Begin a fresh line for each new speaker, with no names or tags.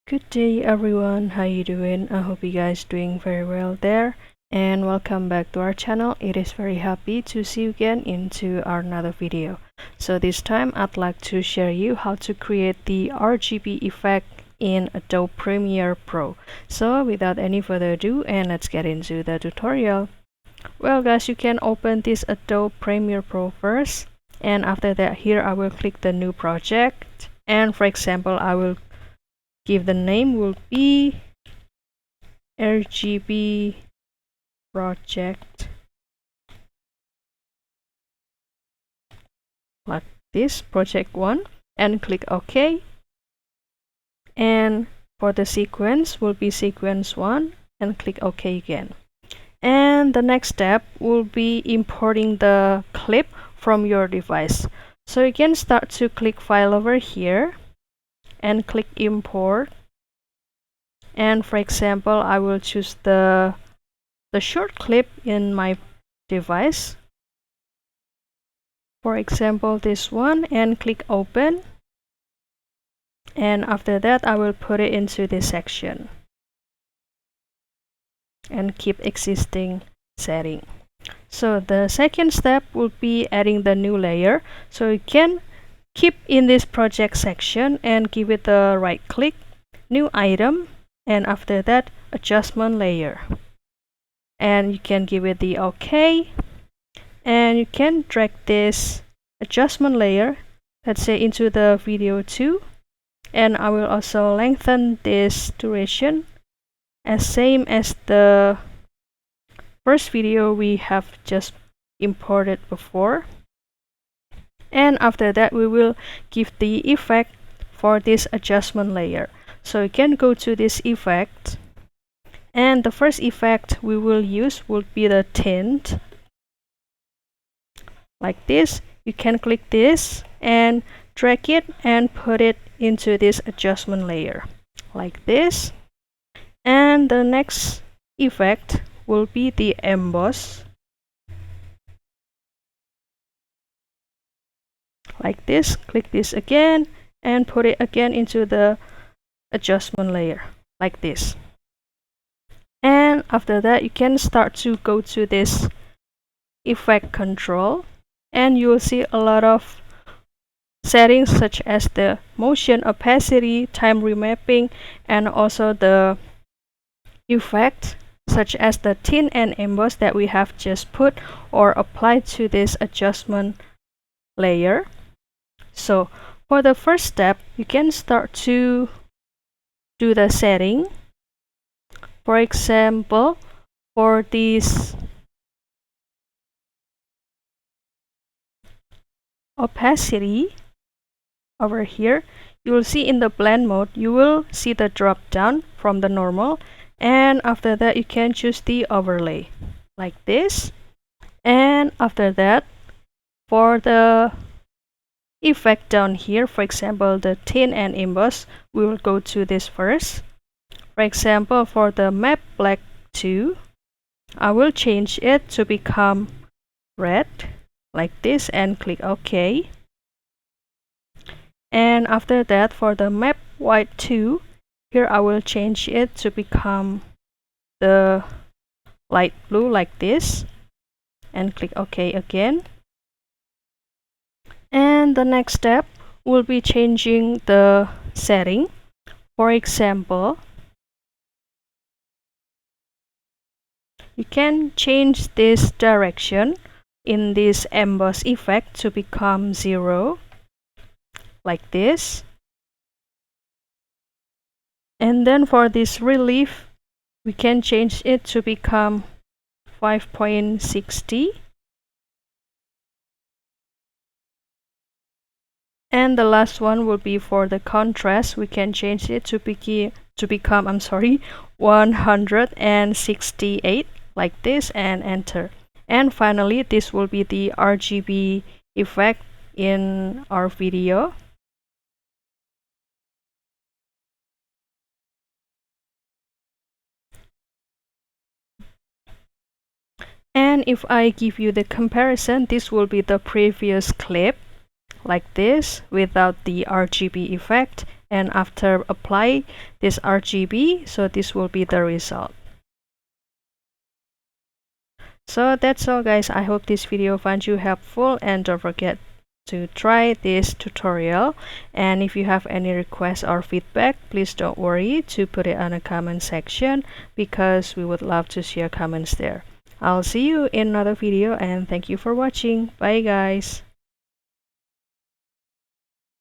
Good day everyone, how you doing? I hope you guys doing very well there, and welcome back to our channel. It is very happy to see you again into our another video. So this time I'd like to share you how to create the RGB effect in Adobe Premiere Pro. So without any further ado, and let's get into the tutorial. Well guys, you can open this Adobe Premiere Pro first, and after that here I will click the new project, and for example I will give the name will be RGB project, like this, project 1, and click OK. And for the sequence will be sequence 1 and click OK again. And the next step will be importing the clip from your device. So you can start to click file over here and click import, and for example I will choose the short clip in my device, for example this one, and click open. And after that I will put it into this section and keep existing setting. So the second step will be adding the new layer. So you can keep in this project section and give it the right click, new item, and after that adjustment layer, and you can give it the OK, and you can drag this adjustment layer, let's say, into the video 2, and I will also lengthen this duration as same as the first video we have just imported before. And after that we will give the effect for this adjustment layer. So you can go to this effect, and the first effect we will use will be the tint, like this. You can click this and drag it and put it into this adjustment layer, like this. And the next effect will be the emboss, like this. Click this again and put it again into the adjustment layer, like this. And after that you can start to go to this effect control, and you will see a lot of settings such as the motion, opacity, time remapping, and also the effect such as the tint and emboss that we have just put or applied to this adjustment layer. So for the first step you can start to do the setting. For example, for this opacity over here, you will see in the blend mode you will see the drop down from the normal, and after that you can choose the overlay, like this. And after that, for the effect down here, for example the tint and emboss, we will go to this first. For example, for the map black 2, I will change it to become red, like this, and click OK. And after that, for the map white 2, here I will change it to become the light blue, like this, and click OK again. And the next step will be changing the setting. For example, you can change this direction in this emboss effect to become 0, like this. And then for this relief, we can change it to become 5.60. And the last one will be for the contrast. We can change it to become 168, like this, and enter. And finally, this will be the RGB effect in our video. And if I give you the comparison, this will be the previous clip, like this, without the RGB effect, and after apply this RGB, so this will be the result. So that's all guys. I hope this video found you helpful, and don't forget to try this tutorial. And if you have any requests or feedback, please don't worry to put it on the comment section, because we would love to see your comments there. I'll see you in another video, and thank you for watching. Bye guys.